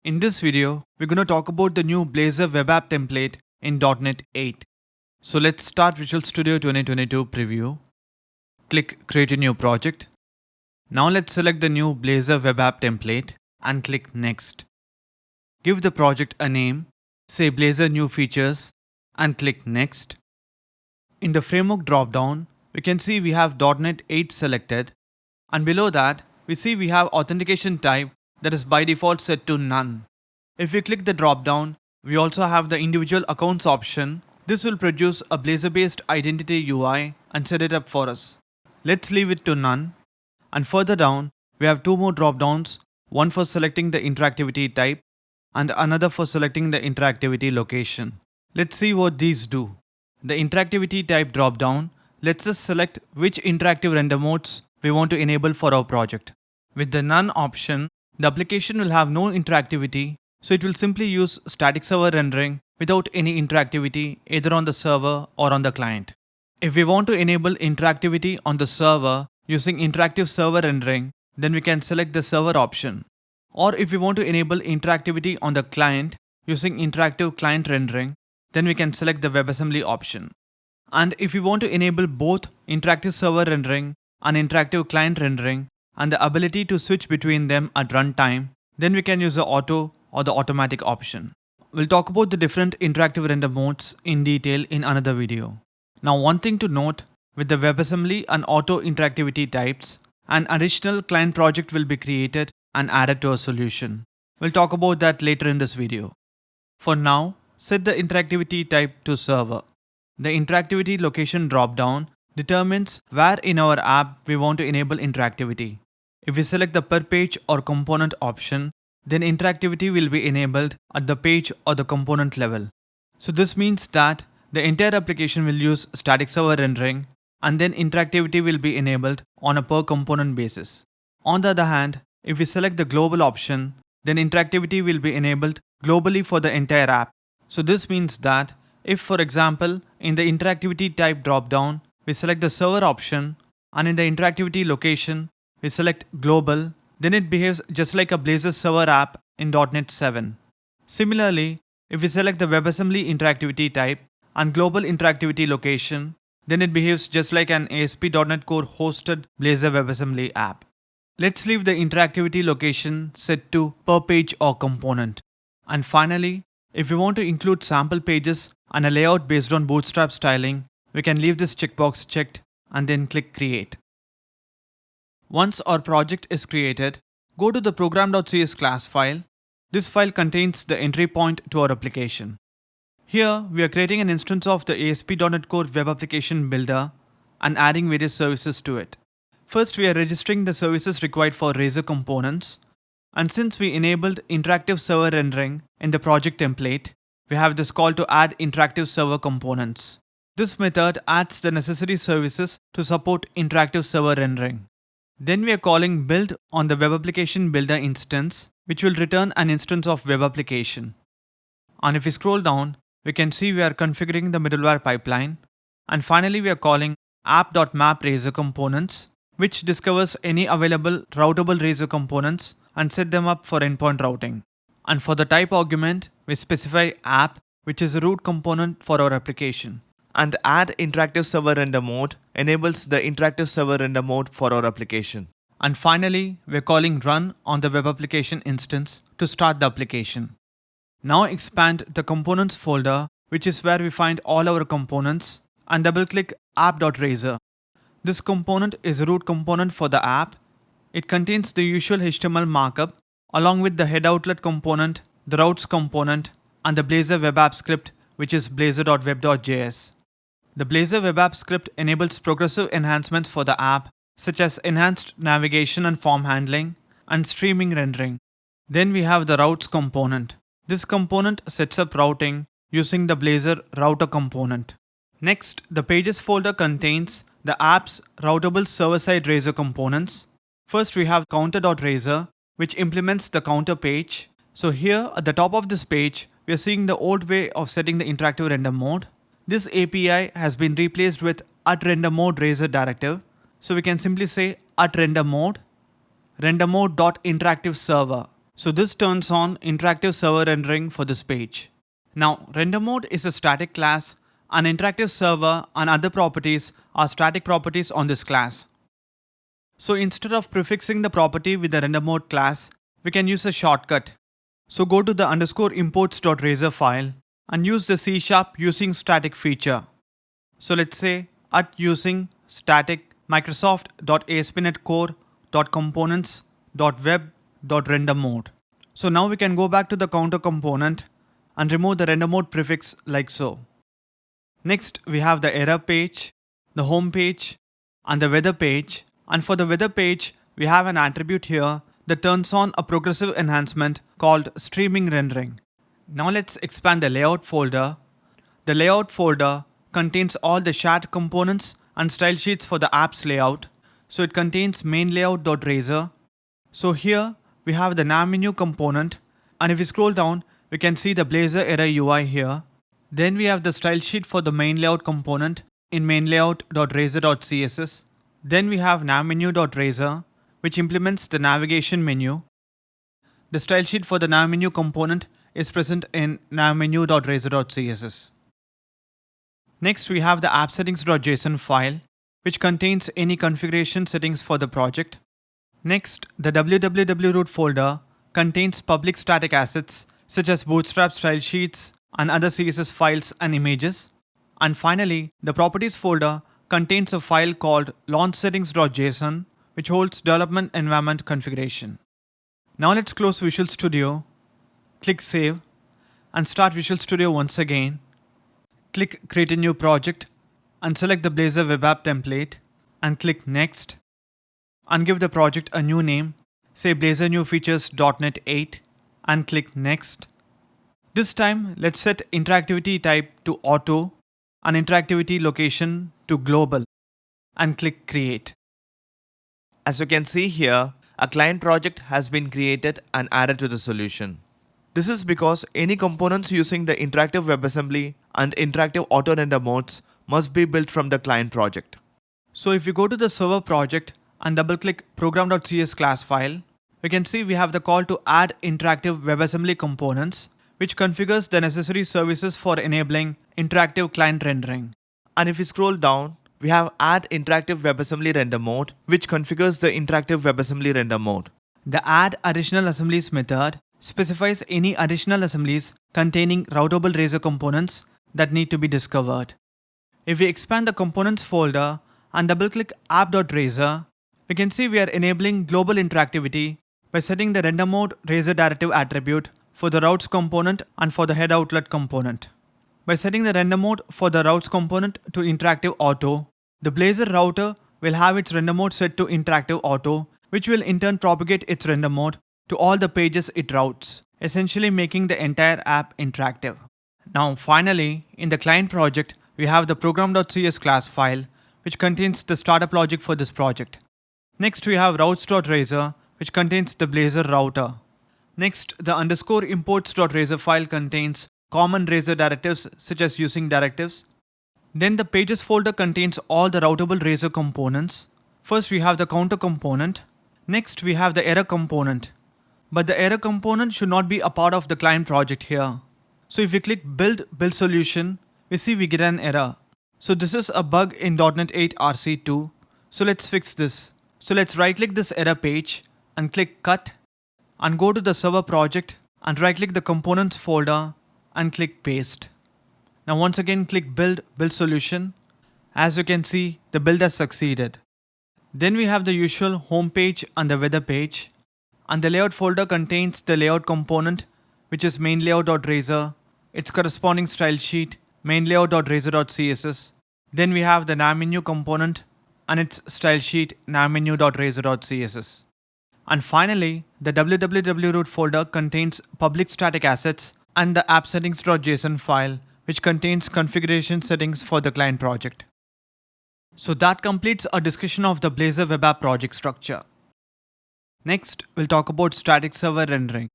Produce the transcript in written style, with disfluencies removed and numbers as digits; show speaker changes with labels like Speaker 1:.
Speaker 1: In this video, we're going to talk about the new Blazor Web App Template in .NET 8. So let's start Visual Studio 2022 preview. Click Create a new project. Now let's select the new Blazor Web App Template and click Next. Give the project a name, say Blazor New Features and click Next. In the Framework dropdown, we can see we have .NET 8 selected, and below that, we see we have authentication type that is by default set to none. If we click the drop-down, we also have the individual accounts option. This will produce a Blazor-based identity UI and set it up for us. Let's leave it to none. And further down, we have two more drop-downs, one for selecting the interactivity type and another for selecting the interactivity location. Let's see what these do. The interactivity type drop-down lets us select which interactive render modes we want to enable for our project. With the none option, the application will have no interactivity, so it will simply use static server rendering without any interactivity either on the server or on the client. If we want to enable interactivity on the server using interactive server rendering, then we can select the server option. Or if we want to enable interactivity on the client using interactive client rendering, then we can select the WebAssembly option. And if we want to enable both interactive server rendering and interactive client rendering, and the ability to switch between them at runtime, then we can use the auto or the automatic option. We'll talk about the different interactive render modes in detail in another video. Now one thing to note, with the WebAssembly and auto interactivity types, an additional client project will be created and added to a solution. We'll talk about that later in this video. For now, set the interactivity type to server. The interactivity location dropdown determines where in our app we want to enable interactivity. If we select the per page or component option, then interactivity will be enabled at the page or the component level. So this means that the entire application will use static server rendering, and then interactivity will be enabled on a per component basis. On the other hand, if we select the global option, then interactivity will be enabled globally for the entire app. So this means that if, for example, in the interactivity type dropdown, we select the server option, and in the interactivity location, we select global, then it behaves just like a Blazor server app in .NET 7. Similarly, if we select the WebAssembly interactivity type and global interactivity location, then it behaves just like an ASP.NET Core hosted Blazor WebAssembly app. Let's leave the interactivity location set to per page or component. And finally, if we want to include sample pages and a layout based on Bootstrap styling, we can leave this checkbox checked and then click Create. Once our project is created, go to the program.cs class file. This file contains the entry point to our application. Here, we are creating an instance of the ASP.NET Core Web Application Builder and adding various services to it. First, we are registering the services required for Razor components. And since we enabled interactive server rendering in the project template, we have this call to add interactive server components. This method adds the necessary services to support interactive server rendering. Then we are calling build on the Web Application Builder instance, which will return an instance of Web Application. And if we scroll down, we can see we are configuring the middleware pipeline. And finally, we are calling app.map_razor components, which discovers any available routable Razor components and set them up for endpoint routing. And for the type argument, we specify app, which is a root component for our application. And add interactive server render mode enables the interactive server render mode for our application. And finally, we're calling run on the web application instance to start the application. Now expand the components folder, which is where we find all our components, and double click app.razor. This component is a root component for the app. It contains the usual HTML markup along with the head outlet component, the routes component, and the Blazor web app script, which is blazor.web.js. The Blazor web app script enables progressive enhancements for the app, such as enhanced navigation and form handling, and streaming rendering. Then we have the routes component. This component sets up routing using the Blazor router component. Next, the pages folder contains the app's routable server-side Razor components. First, we have counter.razor, which implements the counter page. So here at the top of this page, we are seeing the old way of setting the interactive render mode. This API has been replaced with @renderMode Razor directive. So we can simply say @renderMode, renderMode.interactive server. So this turns on interactive server rendering for this page. Now, render mode is a static class, and interactive server and other properties are static properties on this class. So instead of prefixing the property with the render mode class, we can use a shortcut. So go to the _imports.razor file and use the C# using static feature. So let's say at using static microsoft.asp.NET Core.components.web.render mode. So now we can go back to the counter component and remove the render mode prefix like so. Next, we have the error page, the home page, and the weather page. And for the weather page, we have an attribute here that turns on a progressive enhancement called streaming rendering. Now let's expand the layout folder. The layout folder contains all the shared components and style sheets for the app's layout. So it contains main layout.razor. So here we have the nav menu component, and if we scroll down, we can see the Blazor error UI here. Then we have the style sheet for the main layout component in main layout.razor.css. Then we have navmenu.razor, which implements the navigation menu. The style sheet for the nav menu component is present in navmenu.razor.css. Next, we have the appsettings.json file, which contains any configuration settings for the project. Next, the www root folder contains public static assets such as bootstrap style sheets and other CSS files and images. And finally, the properties folder contains a file called launchsettings.json, which holds development environment configuration. Now let's close Visual Studio, click Save, and start Visual Studio once again. Click Create a New Project and select the Blazor Web App Template and click Next and give the project a new name, say Blazor New Features.NET 8, and click Next. This time, let's set interactivity type to Auto and interactivity location to Global and click Create.
Speaker 2: As you can see here, a client project has been created and added to the solution. This is because any components using the interactive WebAssembly and interactive auto render modes must be built from the client project.
Speaker 1: So if you go to the server project and double click program.cs class file, we can see we have the call to add interactive WebAssembly components, which configures the necessary services for enabling interactive client rendering.
Speaker 2: And if we scroll down, we have add interactive WebAssembly render mode, which configures the interactive WebAssembly render mode.
Speaker 1: The add additional assemblies method specifies any additional assemblies containing routable razor components that need to be discovered. If we expand the components folder and double click app.razor, we can see we are enabling global interactivity by setting the render mode razor directive attribute for the routes component and for the head outlet component. By setting the render mode for the routes component to interactive auto, the Blazor router will have its render mode set to interactive auto, which will in turn propagate its render mode to all the pages it routes, essentially making the entire app interactive. Now finally, in the client project, we have the program.cs class file, which contains the startup logic for this project. Next, we have routes.razor, which contains the Blazor router. Next, the _imports.razor file contains common razor directives such as using directives. Then the pages folder contains all the routable razor components. First, we have the counter component. Next, we have the error component. But the error component should not be a part of the client project here. So if we click build solution, we see we get an error. So this is a bug in .NET 8 RC2. So let's fix this. So let's right click this error page and click cut and go to the server project and right click the components folder and click paste. Now once again click build solution. As you can see, the build has succeeded. Then we have the usual home page and the weather page. And the layout folder contains the layout component, which is main layout.razor, its corresponding style sheet, main layout.razor.css. Then we have the nav menu component and its style sheet, navmenu.razor.css. And finally, the www root folder contains public static assets and the appsettings.json file, which contains configuration settings for the client project. So that completes our discussion of the Blazor Web App project structure. Next, we'll talk about static server rendering.